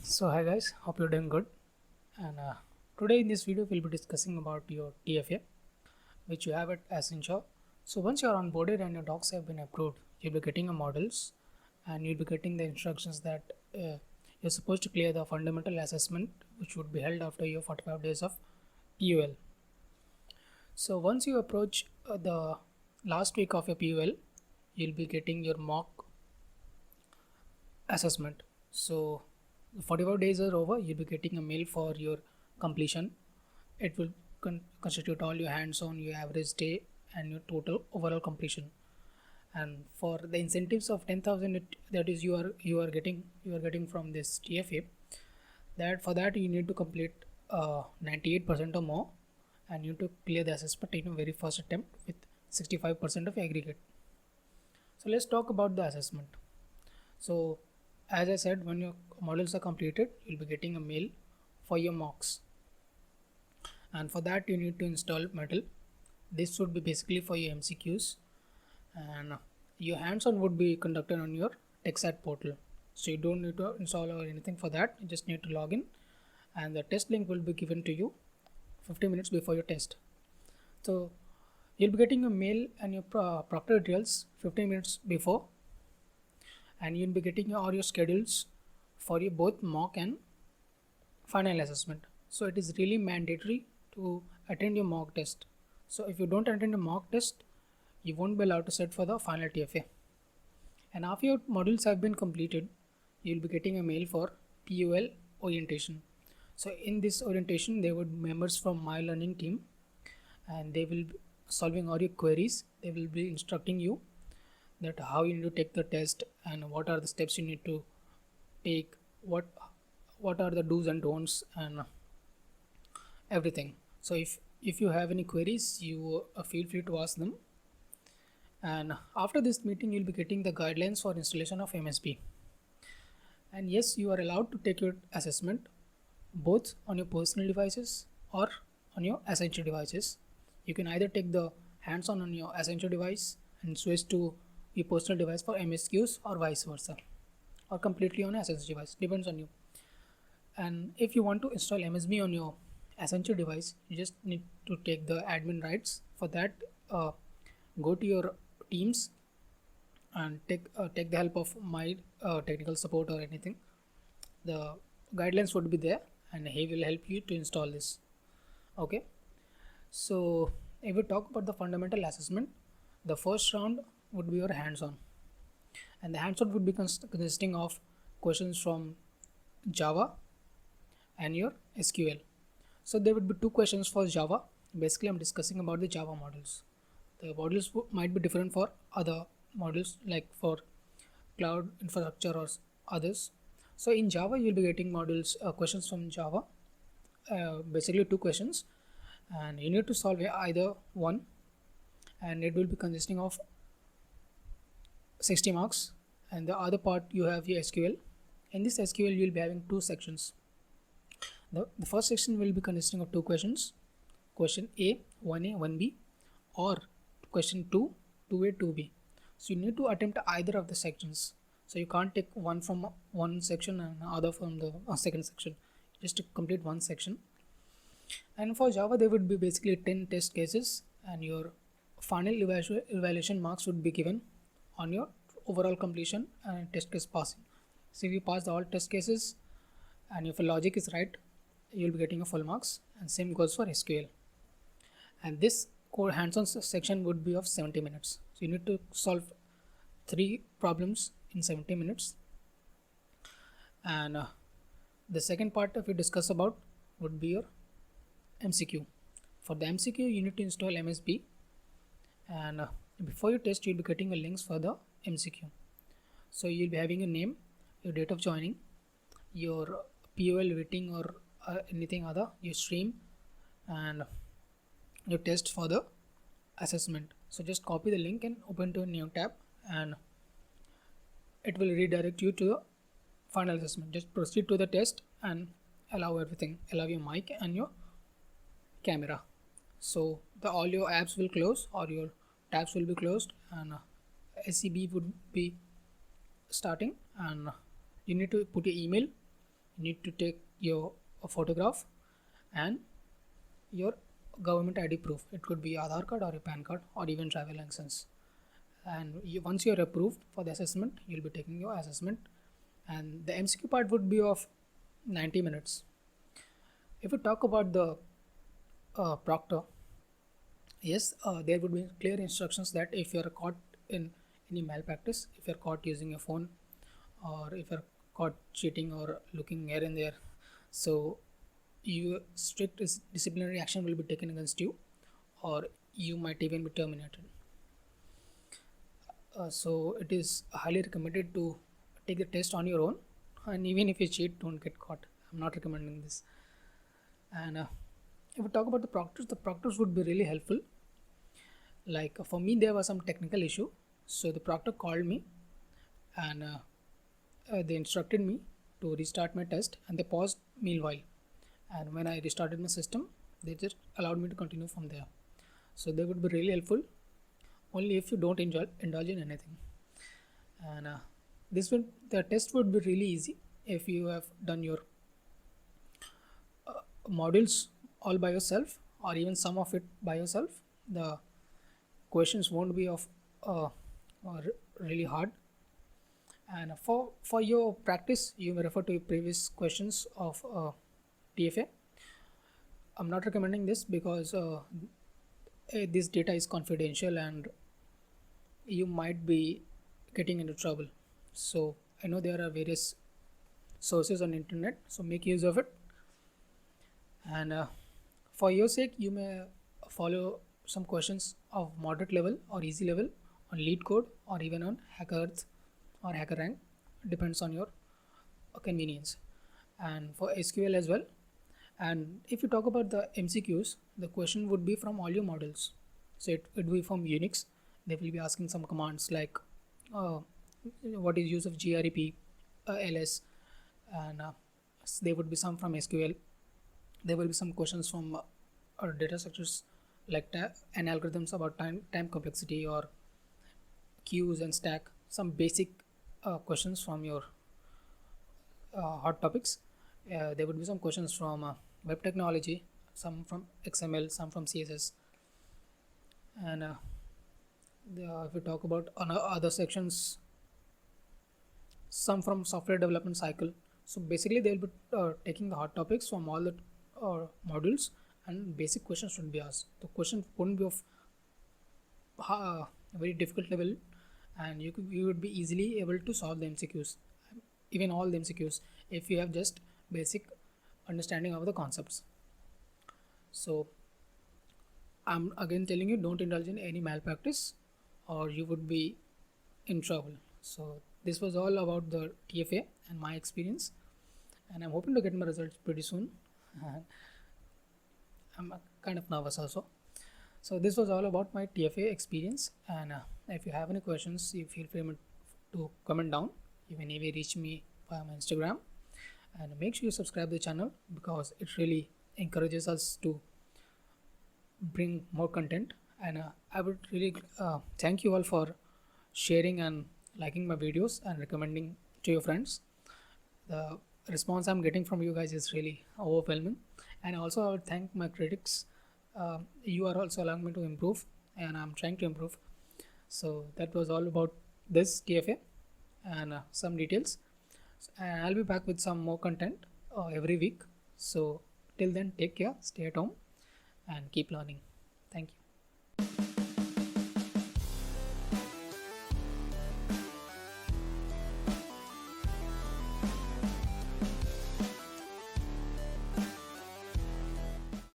So hi guys, hope you're doing good. And today in this video we'll be discussing about your TFA, which you have at Accenture. So once you're onboarded and your docs have been approved, you'll be getting a models, and you'll be getting the instructions that you're supposed to clear the fundamental assessment, which would be held after your 45 days of PUL. So once you approach the last week of your PUL, you'll be getting your mock assessment. So 45 days are over, you'll be getting a mail for your completion. It will constitute all your hands-on, your average day, and your total overall completion. And for the incentives of 10,000, that is you are getting from this TFA, that for that you need to complete 98% or more, and you need to clear the assessment in your very first attempt with 65% of aggregate. So let's talk about the assessment. So as I said, when your models are completed, you'll be getting a mail for your mocks, and for that you need to install Metal. This would be basically for your MCQs, and your hands-on would be conducted on your TechSat portal. So you don't need to install or anything for that. You just need to log in, and the test link will be given to you 15 minutes before your test. So you'll be getting a mail and your proctor details 15 minutes before, and you'll be getting all your schedules for your both mock and final assessment. So it is really mandatory to attend your mock test. So if you don't attend a mock test, you won't be allowed to sit for the final TFA. And after your modules have been completed, you'll be getting a mail for PUL orientation. So in this orientation, there would be members from my learning team, and they will be solving all your queries. They will be instructing you that how you need to take the test and what are the steps you need to take, what are the do's and don'ts, and everything. So if you have any queries, you feel free to ask them. And after this meeting, you'll be getting the guidelines for installation of MSB. And yes, you are allowed to take your assessment both on your personal devices or on your Accenture devices. You can either take the hands-on on your Accenture device and switch to your personal device for MSQs, or vice versa, or completely on Accenture device, depends on you. And if you want to install MSB on your Accenture device, you just need to take the admin rights. For that, go to your teams and take the help of my technical support or anything. The guidelines would be there, and he will help you to install this. Okay, so if we talk about the fundamental assessment, the first round would be your hands-on, and the hands-on would be consisting of questions from Java and your SQL. So there would be two questions for Java. Basically, I'm discussing about the Java models. The models might be different for other models, like for cloud infrastructure or others. So in Java, you'll be getting models questions from Java, basically two questions, and you need to solve either one, and it will be consisting of 60 marks. And the other part, you have your SQL. In this SQL, you'll be having two sections. The first section will be consisting of two questions, question A 1A 1B, or question 2 2A 2B. So you need to attempt either of the sections. So you can't take one from one section and other from the second section, just to complete one section. And for Java, there would be basically 10 test cases, and your final evaluation marks would be given on your overall completion and test case passing. So if you pass all test cases and if your logic is right, you'll be getting a full marks, and same goes for SQL. And this core hands-on section would be of 70 minutes. So you need to solve 3 problems in 70 minutes. And the second part if we discuss about would be your MCQ. For the MCQ, you need to install MSB, and before you test, you'll be getting a links for the MCQ. So you'll be having your name, your date of joining, your POL rating or anything other, your stream, and your test for the assessment. So just copy the link and open to a new tab, and it will redirect you to the final assessment. Just proceed to the test and allow everything, allow your mic and your camera. So all your apps will close, or your tabs will be closed, and SEB would be starting, and you need to put your email. need to take your a photograph and your government ID proof. It could be Aadhaar card or a PAN card or even driver license. And once you're approved for the assessment, you'll be taking your assessment, and the MCQ part would be of 90 minutes. If we talk about the proctor, yes, there would be clear instructions that if you're caught in any malpractice, if you're caught using your phone, or if you're caught cheating or looking here and there, so you strict disciplinary action will be taken against you, or you might even be terminated. So it is highly recommended to take the test on your own, and even if you cheat, don't get caught. I'm not recommending this. And if we talk about the proctors would be really helpful. Like for me, there was some technical issue, so the proctor called me, and they instructed me to restart my test, and they paused meanwhile. And when I restarted my system, they just allowed me to continue from there. So they would be really helpful, only if you don't indulge in anything. And the test would be really easy if you have done your modules all by yourself, or even some of it by yourself. The questions won't be of really hard. And for your practice, you may refer to your previous questions of TFA. I'm not recommending this because this data is confidential and you might be getting into trouble. So I know there are various sources on internet, so make use of it. And for your sake, you may follow some questions of moderate level or easy level on LeetCode, or even on HackerEarth or HackerRank, depends on your convenience. And for SQL as well. And if you talk about the MCQs, the question would be from all your models. So it would be from Unix. They will be asking some commands like what is use of grep, ls, and there would be some from SQL. There will be some questions from data structures like and algorithms about time complexity, or queues and stack. Some basic questions from your hot topics. There would be some questions from web technology, some from XML, some from CSS. And if we talk about other sections, some from software development cycle. So basically they'll be taking the hot topics from all the modules, and basic questions should be asked. The question wouldn't be of a very difficult level, and you would be easily able to solve the MCQs, even all the MCQs, if you have just basic understanding of the concepts. So I'm again telling you, don't indulge in any malpractice or you would be in trouble. So this was all about the TFA and my experience, and I'm hoping to get my results pretty soon. I'm kind of nervous also. So this was all about my TFA experience, and if you have any questions, you feel free to comment down. You can even reach me via my Instagram, and make sure you subscribe to the channel because it really encourages us to bring more content. And I would really thank you all for sharing and liking my videos and recommending to your friends. The response I'm getting from you guys is really overwhelming, and also I would thank my critics. You are also allowing me to improve, and I'm trying to improve. So that was all about this TFA and some details. And I'll be back with some more content every week. So till then, take care, stay at home, and keep learning. Thank you.